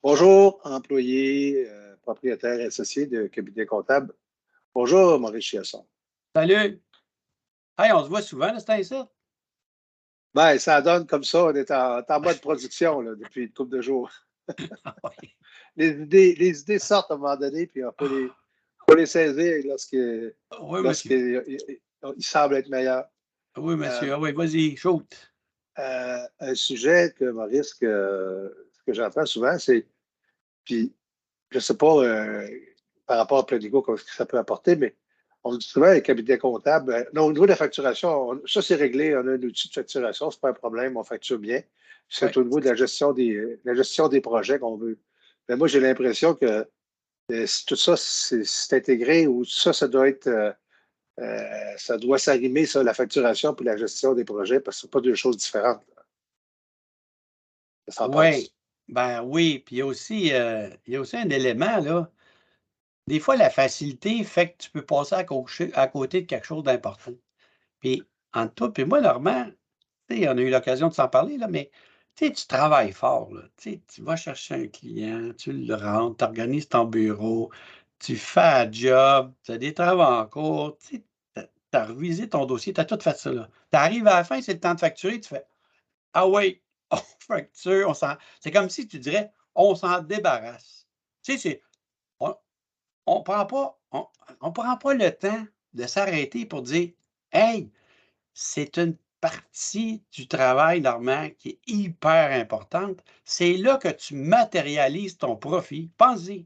Bonjour, employé, propriétaire associé de cabinet comptable. Bonjour, Maurice Chiasson. Salut! Hey, on se voit souvent, là, c'est ça? Ben, ça donne comme ça, on est en mode production là, depuis une couple de jours. Oui. Les idées sortent à un moment donné, puis faut les saisir Oui, monsieur. lorsqu'ils semblent être meilleurs. Oui, Euh, monsieur. Ah oui, vas-y, shoot. un sujet que, Maurice, que j'entends souvent, c'est, puis je ne sais pas par rapport à Planigo, ce que ça peut apporter, mais on dit souvent, les cabinets comptables, non, au niveau de la facturation, ça c'est réglé, on a un outil de facturation, c'est pas un problème, on facture bien. Oui. C'est au niveau de la gestion des projets qu'on veut. Mais moi, j'ai l'impression que si tout ça, c'est intégré ou ça doit être, ça doit s'arrimer, ça, la facturation puis la gestion des projets, parce que ce pas deux choses différentes. Ça s'en Oui. passe. Ben oui, puis il y a aussi un élément, là. Des fois, la facilité fait que tu peux passer à côté de quelque chose d'important. Puis, entre toi et moi, Normand, tu sais, on a eu l'occasion de s'en parler, là, mais tu sais, tu travailles fort, là. Tu sais, tu vas chercher un client, tu le rentres, tu organises ton bureau, tu fais un job, tu as des travaux en cours, tu sais, tu as revisé ton dossier, tu as tout fait ça, là. Tu arrives à la fin, c'est le temps de facturer, tu fais: «Ah oui, on facture, c'est comme si tu dirais: «On s'en débarrasse». Tu sais, on on prend pas on prend pas le temps de s'arrêter pour dire: «Hey, c'est une partie du travail, Normand, qui est hyper importante. C'est là que tu matérialises ton profit. Pense-y.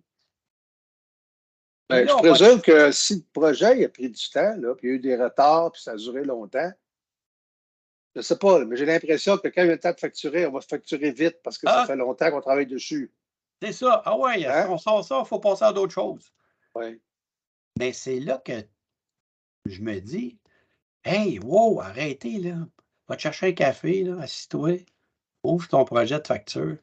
Puis Ben, je là, on va te présume que si le projet il a pris du temps, là, puis il y a eu des retards, puis ça a duré longtemps, je ne sais pas, là, mais j'ai l'impression que quand il y a le temps de facturer, on va facturer vite parce que ça «Ah, fait longtemps qu'on travaille dessus. c'est ça. Ah ouais, est-ce Hein? qu'on sort ça? Il faut passer à d'autres choses». Oui. Mais c'est là que je me dis: «Hey, wow, arrêtez là. Va te chercher un café, là, assis-toi, ouvre ton projet de facture».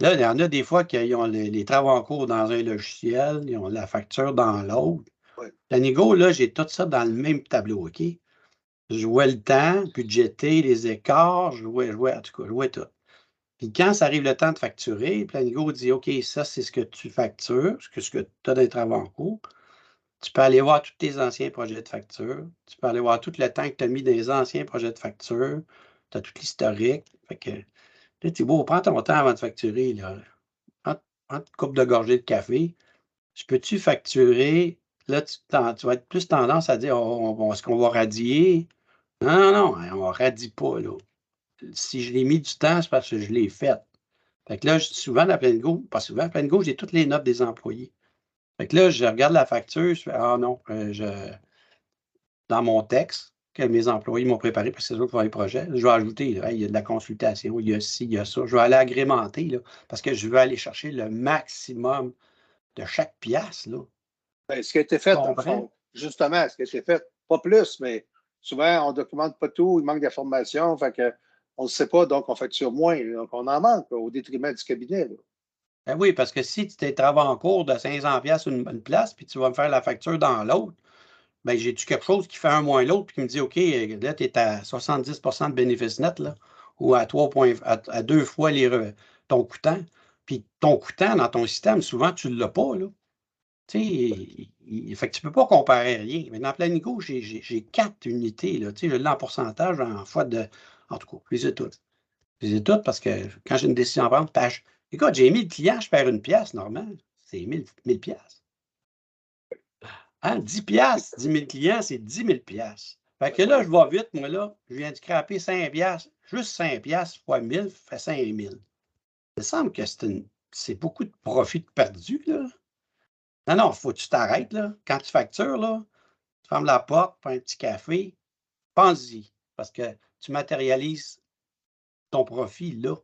Là, il y en a des fois qui ont les travaux en cours dans un logiciel, ils ont la facture dans l'autre. Oui. Lanigo, là, j'ai tout ça dans le même tableau, OK? Je vois le temps, budgéter, les écarts, je vois, en tout cas, je vois tout. Puis quand ça arrive le temps de facturer, Planigo dit: «OK, ça, c'est ce que tu factures, ce que tu as des travaux en cours». Tu peux aller voir tous tes anciens projets de facture. Tu peux aller voir tout le temps que tu as mis dans les anciens projets de facture. Tu as tout l'historique. Fait que là, tu beau, prends ton temps avant de facturer, là. Prends une coupe de gorgée de café. Je peux-tu facturer? Là, tu vas être plus tendance à dire: est-ce qu'on va radier? Non, non, non, on radie pas, là. Si je l'ai mis du temps, c'est parce que je l'ai fait. Fait que là, souvent, la pleine go, pas souvent, la pleine go, j'ai toutes les notes des employés. Fait que là, je regarde la facture, je fais: «Ah non, dans mon texte que mes employés m'ont préparé, parce que c'est eux qui font les projets, je vais ajouter, là, hey, il y a de la consultation, il y a ci, il y a ça». Je vais aller agrémenter, là, parce que je veux aller chercher le maximum de chaque pièce, là. Ben, ce qui a été Tu fait, dans le comprends? fond, justement, ce qui a été fait, pas plus, mais souvent, on ne documente pas tout, il manque d'informations, fait que on ne sait pas, donc on facture moins. Donc, on en manque au détriment du cabinet. Là. Ben oui, parce que si tu t'es travaux en cours de 500 une place, puis tu vas me faire la facture dans l'autre, ben j'ai-tu quelque chose qui fait un moins l'autre, puis qui me dit: «OK, là, tu es à 70 de bénéfice net, là, ou à 3 points, à 2 fois ton coûtant». Puis ton coûtant dans ton système, souvent, tu ne l'as pas, là. Tu sais, fait que tu ne peux pas comparer rien. Mais dans Planico, j'ai 4 unités, là. Tu sais, je l'ai en pourcentage, en fois de. En tout cas, je les ai toutes. Je les ai toutes parce que quand j'ai une décision à prendre, écoute, j'ai 1000 clients, je perds une pièce, normal. C'est 1000 pièces. Hein, 10 pièces, 10 000 clients, c'est 10 000 pièces. Fait que là, je vais vite, moi, là, je viens de scraper 5 pièces. Juste 5 pièces fois 1000 fait 5000. Il me semble que c'est beaucoup de profit perdu, là. Non, non, faut que tu t'arrêtes, là. Quand tu factures, là, tu fermes la porte, prends un petit café, pense-y. Parce que tu matérialises ton profit là.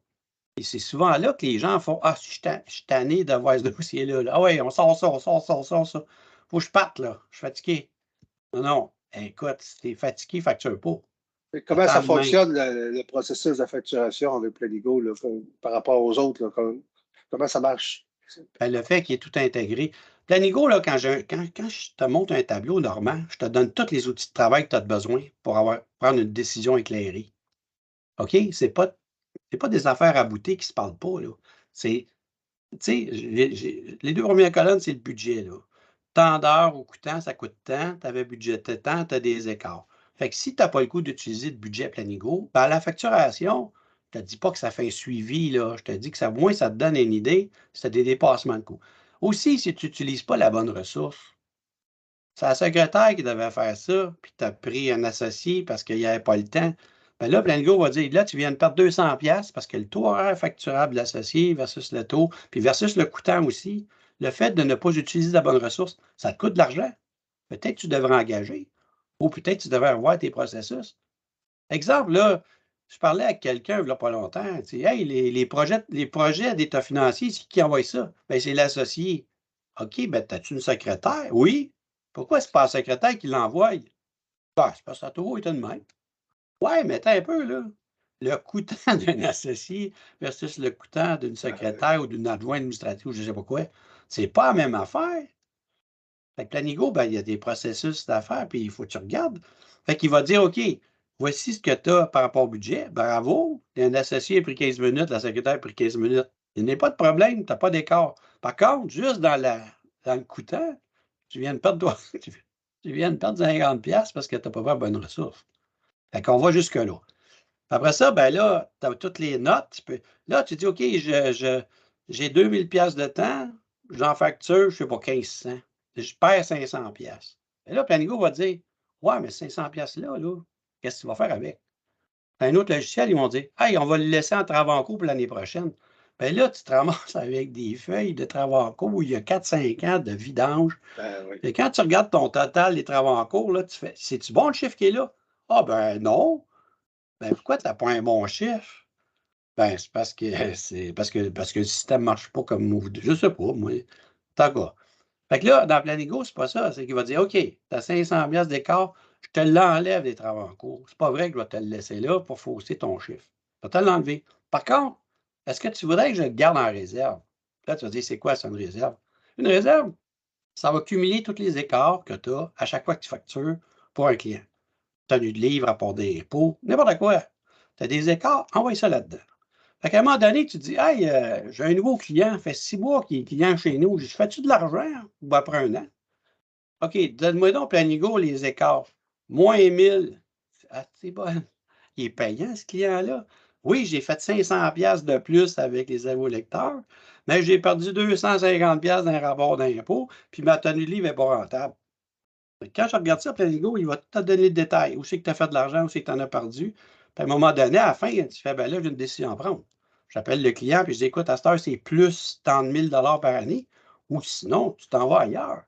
Et c'est souvent là que les gens font: «Ah, je suis tanné de voir ce dossier-là. Là. Ah oui, on sort ça, on sort ça, on sort ça. Faut que je parte, là. Je suis fatigué». Non, non. Écoute, si tu es fatigué, facture pas. Et comment Attends ça demain. fonctionne, le processus de facturation avec Planigo là, par rapport aux autres? Là, comment ça marche? Ben, le fait qu'il est tout intégré. Planigo, là, quand je te montre un tableau normand, je te donne tous les outils de travail que tu as besoin pour prendre une décision éclairée. OK? C'est pas des affaires à bouter qui ne se parlent pas, là. C'est sais, les deux premières colonnes, c'est le budget, là. Tant d'heures au coûtant, ça coûte tant, tu avais budgété tant, tu as des écarts. Fait que si tu n'as pas le goût d'utiliser le budget Planigo, ben à la facturation, je ne te dis pas que ça fait un suivi, là. Je te dis que ça, au moins, ça te donne une idée, c'est des dépassements de coûts. Aussi, si tu n'utilises pas la bonne ressource, c'est la secrétaire qui devait faire ça, puis tu as pris un associé parce qu'il n'y avait pas le temps. Ben là, Planigo va dire, là, tu viens de perdre 200$ parce que le taux horaire facturable de l'associé versus le taux, puis versus le coûtant aussi, le fait de ne pas utiliser la bonne ressource, ça te coûte de l'argent. Peut-être que tu devrais engager ou peut-être que tu devrais revoir tes processus. Exemple, là, je parlais avec quelqu'un il n'y a pas longtemps. Tu sais, hey, les projets d'état financier, c'est qui envoie ça? Ben, c'est l'associé. OK, ben, as-tu une secrétaire? Oui. Pourquoi c'est pas la secrétaire qui l'envoie? Ben, c'est parce que ça a toujours été de même. Ouais, mais attends un peu, là. Le coûtant d'un associé versus le coûtant d'une secrétaire ou d'une adjointe administrative ou je ne sais pas quoi, c'est pas la même affaire. Fait que Planigo, ben, il y a des processus d'affaires, puis il faut que tu regardes. Fait qu'il va dire, OK, voici ce que tu as par rapport au budget. Bravo. Un associé a pris 15 minutes, la secrétaire a pris 15 minutes. Il n'y a pas de problème, tu n'as pas d'écart. Par contre, juste dans le coûtant, tu viens de perdre, tu viens de perdre 50$ parce que tu n'as pas fait la bonne ressource. Fait qu'on va jusque-là. Après ça, ben là, tu as toutes les notes. Là, tu dis, OK, j'ai 2000$ de temps, j'en facture, je ne sais pas, 1500. Je perds 500$. Et là, Planigo va dire, ouais, mais 500$ là, qu'est-ce que tu vas faire avec? Un autre logiciel, ils vont dire, hey, on va le laisser en travaux en cours pour l'année prochaine. Bien là, tu te ramasses avec des feuilles de travaux en cours où il y a 4-5 ans de vidange. Oui. Et quand tu regardes ton total des travaux en cours, là, tu fais, c'est-tu bon le chiffre qui est là? Ah, ben non. Ben pourquoi tu n'as pas un bon chiffre? Ben, c'est parce que le système ne marche pas comme vous. Je ne sais pas, moi. Tant quoi. Fait que là, dans Planigo, c'est pas ça. C'est qu'il va dire, OK, tu as 500$ d'écart, je te l'enlève des travaux en cours. C'est pas vrai que je vais te le laisser là pour fausser ton chiffre. Je vais te l'enlever. Par contre, est-ce que tu voudrais que je le garde en réserve? Là, tu vas dire, c'est quoi ça, une réserve? Une réserve, ça va cumuler tous les écarts que tu as à chaque fois que tu factures pour un client. Tenue de livre, rapport d'impôt, n'importe quoi. Tu as des écarts, envoie ça là-dedans. Fait qu'à un moment donné, tu te dis, hey, j'ai un nouveau client, ça fait 6 mois qu'il est client chez nous. Je fais-tu de l'argent ou après un an? OK, donne-moi donc Planigo les écarts. Moins 1000. Ah, c'est bon. Il est payant, ce client-là. Oui, j'ai fait 500$ de plus avec les avoirs-lecteurs, mais j'ai perdu 250$ dans un rapport d'impôt, puis ma tenue de livre n'est pas rentable. Quand je regarde ça, Planigo, il va te donner le détail. Où c'est que tu as fait de l'argent, où c'est que tu en as perdu. Puis à un moment donné, à la fin, tu fais, ben là, j'ai une décision à prendre. J'appelle le client, puis je dis, écoute, à cette heure, c'est plus tant de 1000$ par année, ou sinon, tu t'en vas ailleurs.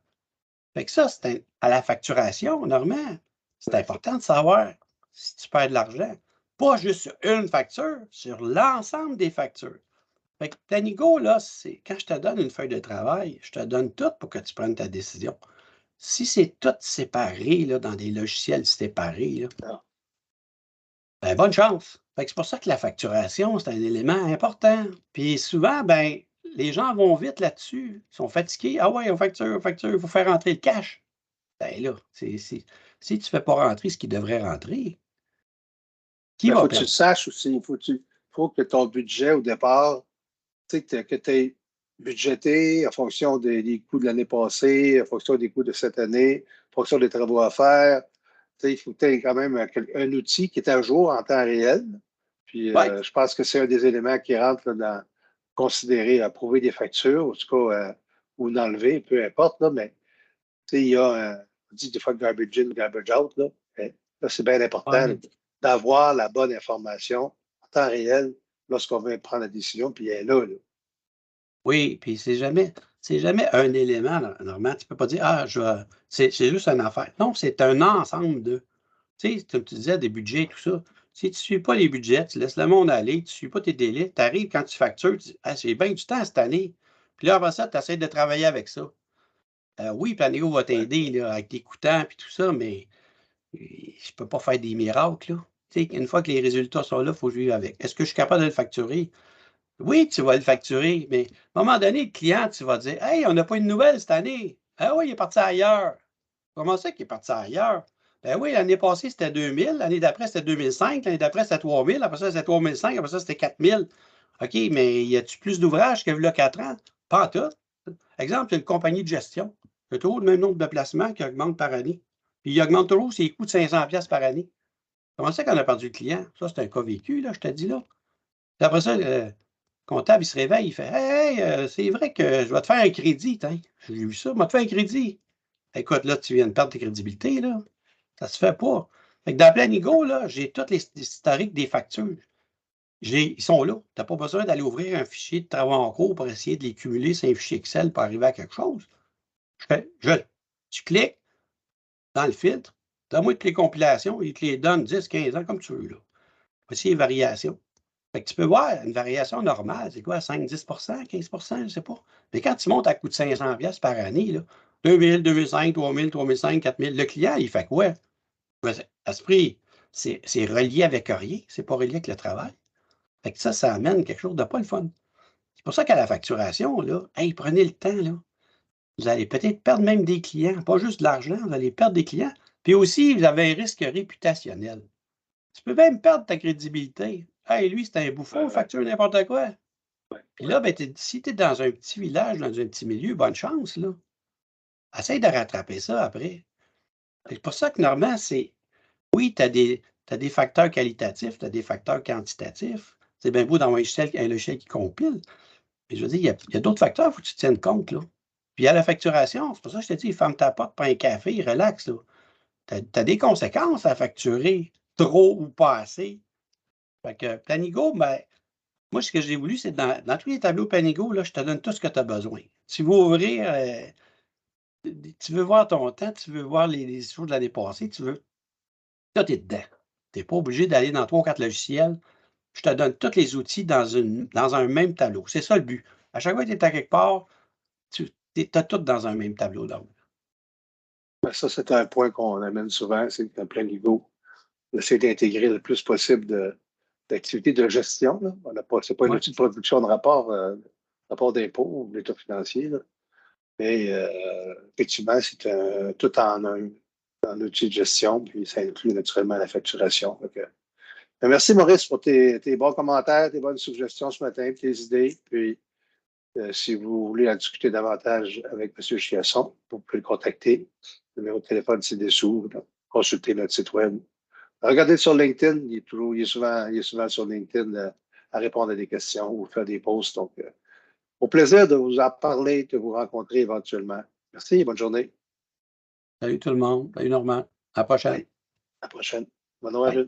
Fait que ça, c'est à la facturation, Normand. C'est important de savoir si tu perds de l'argent. Pas juste sur une facture, sur l'ensemble des factures. Fait que Planigo, là, c'est quand je te donne une feuille de travail, je te donne tout pour que tu prennes ta décision. Si c'est tout séparé là, dans des logiciels séparés, là, ben, bonne chance. Fait que c'est pour ça que la facturation, c'est un élément important. Puis souvent, ben, les gens vont vite là-dessus. Ils sont fatigués. Ah ouais, on facture, il faut faire rentrer le cash. Ben là, si tu ne fais pas rentrer ce qui devrait rentrer, qui Il va faut que tu le perdre? saches aussi. Il faut que ton budget au départ, tu sais, que tu aies budgété en fonction des coûts de l'année passée, en fonction des coûts de cette année, en fonction des travaux à faire. Tu sais, il faut que tu aies quand même un outil qui est à jour en temps réel. Puis Oui, je pense que c'est un des éléments qui rentre là, dans considérer approuver des factures, en tout cas, ou d'enlever, peu importe, là, mais tu sais, il y a, on dit des fois garbage in, garbage out, là. Mais là, c'est bien important là, oui. d'avoir la bonne information en temps réel lorsqu'on veut prendre la décision, puis elle est là, là. Oui, puis c'est jamais un élément, normalement. Tu ne peux pas dire, ah, c'est juste une affaire. Non, c'est un ensemble de. Tu sais, comme tu disais, des budgets, tout ça. Si tu ne suis pas les budgets, tu laisses le monde aller, tu ne suis pas tes délais, tu arrives quand tu factures, tu dis, ah, j'ai bien du temps cette année. Puis là, avant ça, tu essaies de travailler avec ça. Oui, Planéo va Ouais. t'aider là, avec tes coûtants et tout ça, mais je ne peux pas faire des miracles, là. Tu sais, une fois que les résultats sont là, il faut vivre avec. Est-ce que je suis capable de le facturer? Oui, tu vas le facturer, mais à un moment donné, le client, tu vas dire, hey, on n'a pas une nouvelle cette année. Ah oui, il est parti ailleurs. Comment ça qu'il est parti ailleurs? Ben oui, l'année passée, c'était 2000, l'année d'après, c'était 2005, l'année d'après, c'était 3000, après ça, c'était 3005, après ça, c'était 4000. OK, mais y a-tu plus d'ouvrages qu'il y a 4 ans? Pas en tout. Exemple, il y a une compagnie de gestion. Il y a toujours le même nombre de placements qui augmente par année. Puis il augmente toujours ses coûts de 500$ par année. Comment ça qu'on a perdu le client? Ça, c'est un cas vécu, là, je te dis là. Puis après ça, le comptable, il se réveille, il fait Hey, c'est vrai que je vais te faire un crédit. J'ai vu ça, je vais te faire un crédit. Écoute, là, tu viens de perdre tes crédibilités, là. Ça se fait pas. Fait que dans Planigo, là, j'ai tous les historiques des factures. Ils sont là. Tu n'as pas besoin d'aller ouvrir un fichier de travaux en cours pour essayer de les cumuler sur un fichier Excel pour arriver à quelque chose. Tu cliques dans le filtre, donne-moi toutes les compilations, il te les donne 10, 15 ans comme tu veux. Là. Voici les variations. Fait que tu peux voir une variation normale, c'est quoi, 5, 10 15 je ne sais pas. Mais quand tu montes à coût de 500$ par année, là, 2000, 2005, 3000, 3005, 4000, le client, il fait quoi? À ce prix, c'est relié avec rien, c'est pas relié avec le travail. Fait que ça amène quelque chose de pas le fun. C'est pour ça qu'à la facturation, là, hey, prenez le temps, là. Vous allez peut-être perdre même des clients, pas juste de l'argent, vous allez perdre des clients. Puis aussi, vous avez un risque réputationnel. Tu peux même perdre ta crédibilité. Hey, lui, c'est un bouffon, facture n'importe quoi. Puis là, ben, si tu es dans un petit village, dans un petit milieu, bonne chance, là. Essaye de rattraper ça après. C'est pour ça que normalement, oui, tu as des facteurs qualitatifs, tu as des facteurs quantitatifs. C'est bien beau d'avoir un logiciel qui compile. Mais je veux dire, il y a d'autres facteurs, il faut que tu tiennes compte, là. Puis à la facturation, c'est pour ça que je te dis, ferme ta porte, prends un café, relax, là. Tu as des conséquences à facturer trop ou pas assez. Fait que Planigo, ben, moi, ce que j'ai voulu, c'est dans tous les tableaux Planigo, là, je te donne tout ce que tu as besoin. Tu veux ouvrir, tu veux voir ton temps, tu veux voir les choses de l'année passée, tu veux. Là, tu es dedans. Tu n'es pas obligé d'aller dans 3 ou 4 logiciels. Je te donne tous les outils dans un même tableau. C'est ça le but. À chaque fois que tu es à quelque part, tu as tout dans un même tableau. Donc. Ben, ça, c'est un point qu'on amène souvent, c'est qu'en plein niveau, on essaie d'intégrer le plus possible d'activités de gestion. Là. C'est pas un Ouais. outil de production de rapport d'impôt ou d'état financier. Là. Mais effectivement, c'est tout en outil de gestion, puis ça inclut naturellement la facturation. Ben, merci Maurice pour tes bons commentaires, tes bonnes suggestions ce matin, tes idées. Puis si vous voulez en discuter davantage avec M. Chiasson, vous pouvez le contacter. Le numéro de téléphone, c'est dessous. Donc, consultez notre site web. Regardez sur LinkedIn. Il est souvent sur LinkedIn à répondre à des questions ou faire des posts. Donc, au plaisir de vous en parler, de vous rencontrer éventuellement. Merci et bonne journée. Salut tout le monde. Salut Normand. À la prochaine. Bye. À la prochaine. Bonne Bye. Noël.